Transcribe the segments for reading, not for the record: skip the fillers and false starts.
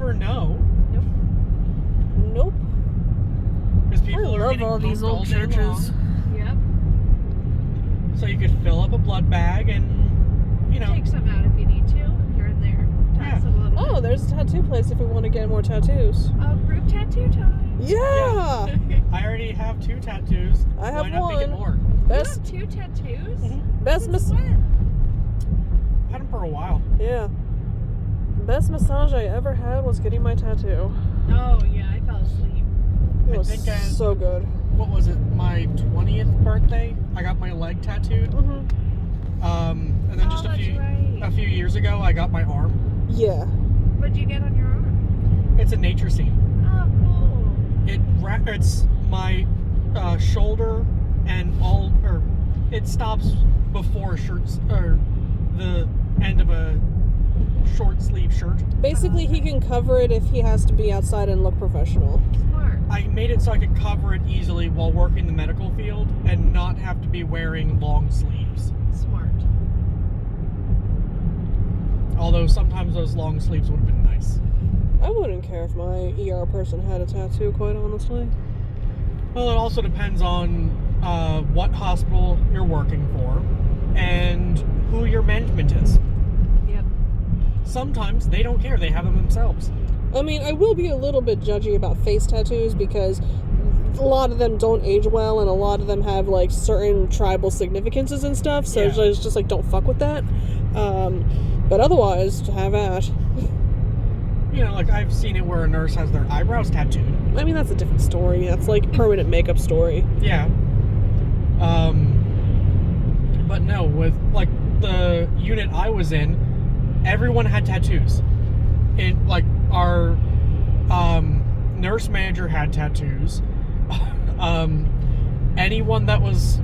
never know. Nope. Because people I are love getting all these booked old all day churches. long. Yep. So you could fill up a blood bag and, you know. Take some out if you need to, here and there. Tax a little Oh, bit. there's a tattoo place if we want to get more tattoos. Oh, group tattoo time. Yeah! I already have 2 tattoos. I have Why not make it one. more? Best, You have 2 tattoos? best Since mas- when? I've had them for a while. Yeah. Best massage I ever had was getting my tattoo. Oh, yeah, I fell asleep. It I was think so good. What was it? My 20th birthday, I got my leg tattooed. Mm-hmm. And then just Oh, a few that's right. years ago, I got my arm. Yeah. What'd you get on your arm? It's a nature scene. Oh, cool. It's my shoulder and it stops before shirts or the end of a short sleeve shirt. Basically, he can cover it if he has to be outside and look professional. Smart. I made it so I could cover it easily while working the medical field and not have to be wearing long sleeves. Smart. Although sometimes those long sleeves would have been nice. I wouldn't care if my ER person had a tattoo, quite honestly. Well, it also depends on what hospital you're working for and who your management is. Yep. Sometimes they don't care. They have them themselves. I mean, I will be a little bit judgy about face tattoos because a lot of them don't age well and a lot of them have, like, certain tribal significances and stuff, so Yeah. it's just like, don't fuck with that. But otherwise, to have at. You know, like I've seen it where a nurse has their eyebrows tattooed. I mean, that's a different story. That's like permanent makeup story. Yeah. But no, with like the unit I was in, everyone had tattoos. Like our nurse manager had tattoos. Anyone that was,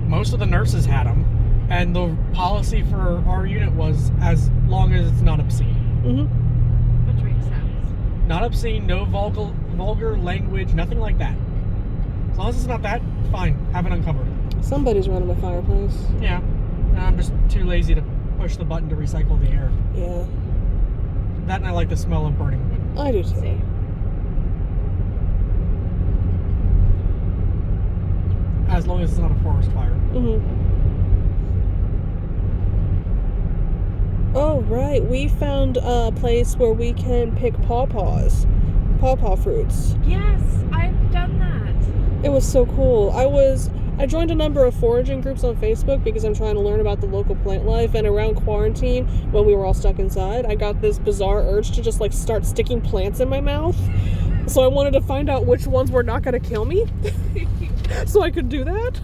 most of the nurses had them, and the policy for our unit was as long as it's not obscene. Mm-hmm. Which makes sense. Not obscene, no vulgar language, nothing like that. As long as it's not that, fine, have it uncovered. Somebody's running a fireplace. Yeah. I'm just too lazy to push the button to recycle the air. Yeah. That and I like the smell of burning wood. I do too. See. As long as it's not a forest fire. Mm-hmm. Oh, right. We found a place where we can pick pawpaw fruits. Yes, I've done that. It was so cool. I joined a number of foraging groups on Facebook because I'm trying to learn about the local plant life, and around quarantine, when we were all stuck inside, I got this bizarre urge to just like start sticking plants in my mouth. So I wanted to find out which ones were not going to kill me so I could do that.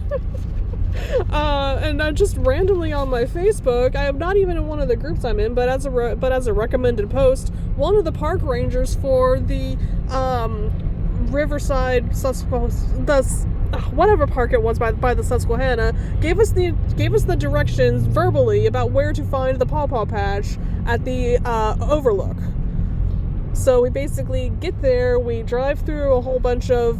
And I just randomly on my Facebook, I am not even in one of the groups I'm in, but as a recommended post, one of the park rangers for the Riverside whatever park it was by the Susquehanna gave us the directions verbally about where to find the pawpaw patch at the overlook. So we basically get there, we drive through a whole bunch of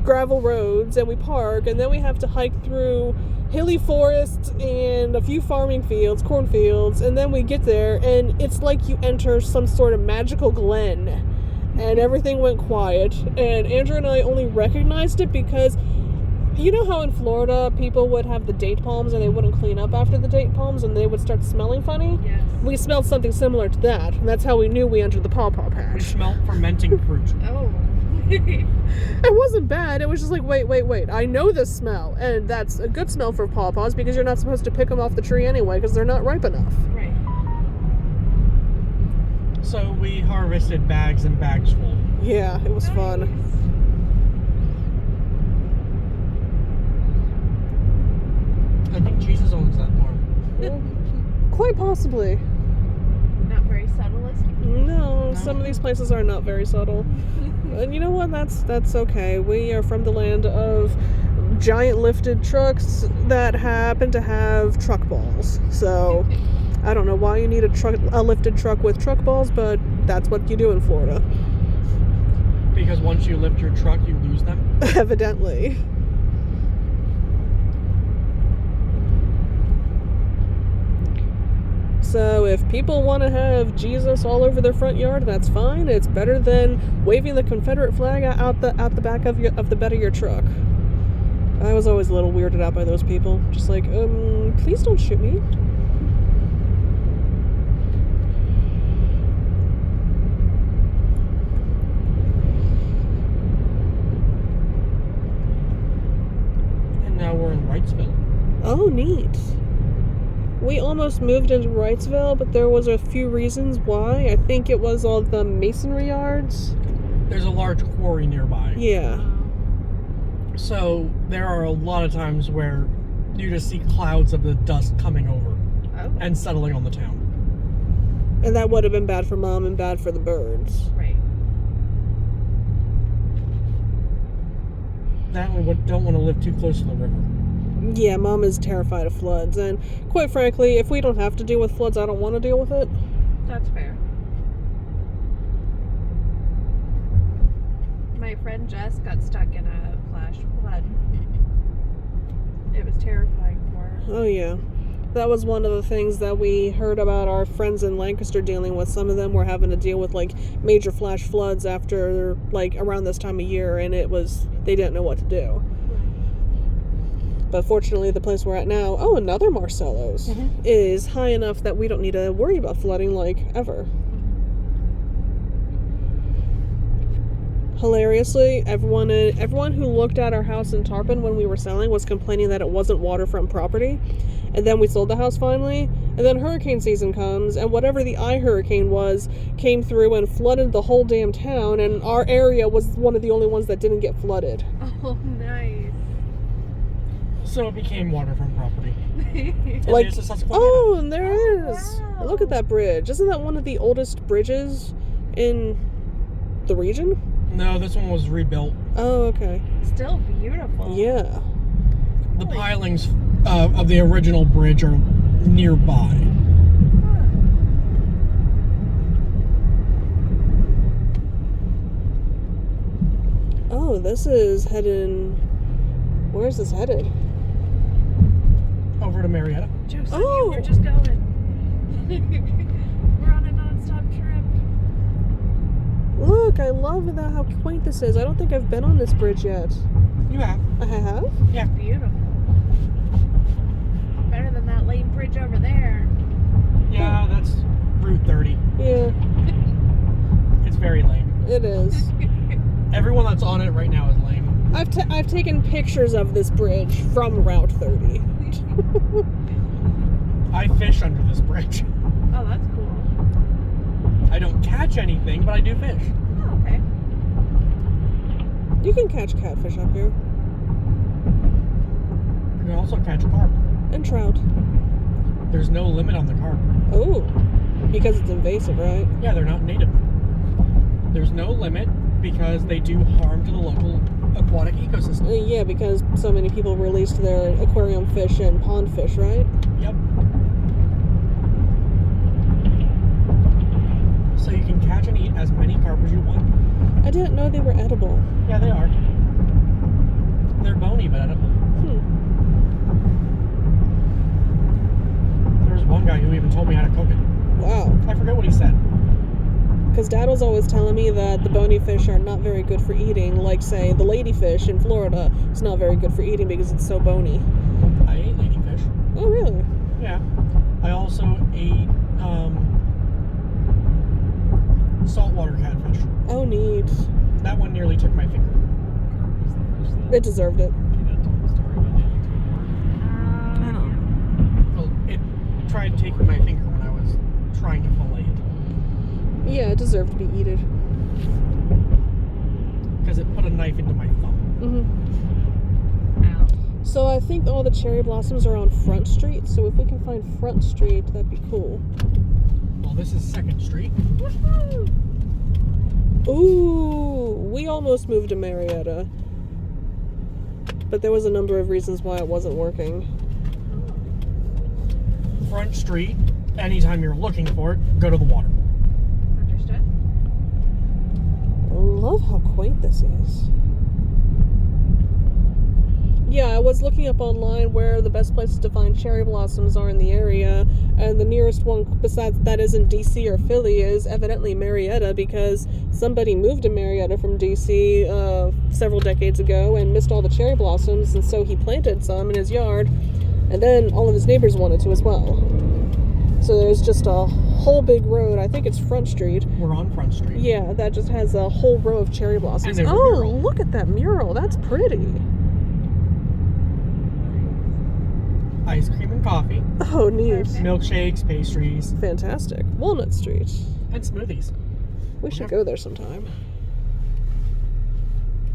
gravel roads and we park, and then we have to hike through hilly forests and a few farming fields, cornfields, and then we get there and it's like you enter some sort of magical glen, and everything went quiet, and Andrew and I only recognized it because you know how in Florida people would have the date palms and they wouldn't clean up after the date palms and they would start smelling funny? Yes. We smelled something similar to that, and that's how we knew we entered the pawpaw We patch. smelled fermenting fruit. Oh. It wasn't bad. It was just like, wait. I know this smell, and that's a good smell for pawpaws because you're not supposed to pick them off the tree anyway because they're not ripe enough. Right. So we harvested bags and bags full. Yeah, it was fun. I think Jesus owns that farm. Quite possibly. Not very subtle, is it? No, some of these places are not very subtle. And you know what? That's okay. We are from the land of giant lifted trucks that happen to have truck balls. So I don't know why you need a lifted truck with truck balls, but that's what you do in Florida. Because once you lift your truck, you lose them. Evidently. So if people want to have Jesus all over their front yard, that's fine. It's better than waving the Confederate flag out the back of the bed of your truck. I was always a little weirded out by those people. Just like, please don't shoot me. And now we're in Wrightsville. Oh, neat. We almost moved into Wrightsville, but there was a few reasons why. I think it was all the masonry yards. There's a large quarry nearby. Yeah. So there are a lot of times where you just see clouds of the dust coming over Oh. and settling on the town. And that would have been bad for Mom and bad for the birds. Right. That we don't want to live too close to the river. Yeah, Mom is terrified of floods, and quite frankly, if we don't have to deal with floods, I don't want to deal with it. That's fair. My friend Jess got stuck in a flash flood. It was terrifying for her. Oh yeah. That was one of the things that we heard about our friends in Lancaster dealing with. Some of them were having to deal with like major flash floods after like around this time of year, and they didn't know what to do. But fortunately, the place we're at now, another Marcello's, is high enough that we don't need to worry about flooding like ever. Hilariously, everyone who looked at our house in Tarpon when we were selling was complaining that it wasn't waterfront property. And then we sold the house finally, and then hurricane season comes, and whatever the hurricane was came through and flooded the whole damn town, and our area was one of the only ones that didn't get flooded. Oh, nice. So it became waterfront property. Like, there's a Susquehanna. oh, and there it is. Wow. Look at that bridge. Isn't that one of the oldest bridges in the region? No, this one was rebuilt. Oh, okay. Still beautiful. Yeah. The pilings of the original bridge are nearby. Huh. Oh, this is heading... Where's this headed? Over to Marietta. Joseph, Oh. we're just going. We're on a non-stop trip. Look, I love how quaint this is. I don't think I've been on this bridge yet. You have. I have? Yeah. Beautiful. Better than that lame bridge over there. Yeah, that's Route 30. Yeah, It's very lame. it is. Everyone that's on it right now is lame. I've taken pictures of this bridge from Route 30. I fish under this bridge. Oh, that's cool. I don't catch anything, but I do fish. Oh, okay. You can catch catfish up here. You can also catch carp. And trout. There's no limit on the carp. Oh, because it's invasive, right? Yeah, they're not native. There's no limit because they do harm to the local aquatic ecosystem. Yeah, because so many people released their aquarium fish and pond fish, right? Yep. So you can catch and eat as many carp as you want. I didn't know they were edible. Yeah, they are. They're bony but edible. There was one guy who even told me how to cook it. Wow. I forget what he said. Because Dad was always telling me that the bony fish are not very good for eating. Like, say, the ladyfish in Florida is not very good for eating because it's so bony. I ate ladyfish. Oh, really? Yeah. I also ate saltwater catfish. Oh, neat. That one nearly took my finger. It deserved it. Well, it tried taking my finger when I was trying to fillet it. Yeah, it deserved to be eaten. Because it put a knife into my thumb. Mm-hmm. Ow. So I think all the cherry blossoms are on Front Street. So if we can find Front Street, that'd be cool. Well, this is 2nd Street. Woohoo! Ooh, we almost moved to Marietta. But there was a number of reasons why it wasn't working. Front Street, anytime you're looking for it, go to the water. Understood. I love how quaint this is. Yeah, was looking up online where the best places to find cherry blossoms are in the area, and the nearest one besides that is in DC or Philly is evidently Marietta, because somebody moved to Marietta from DC several decades ago and missed all the cherry blossoms, and so he planted some in his yard, and then all of his neighbors wanted to as well. So there's just a whole big road. I think it's Front Street. We're on Front Street. Yeah, that just has a whole row of cherry blossoms. And there's a Oh, mural. look at that mural. That's pretty. Ice cream and coffee. Oh, neat. Perfect. Milkshakes, pastries, Fantastic. Walnut Street. and smoothies. We should go there sometime.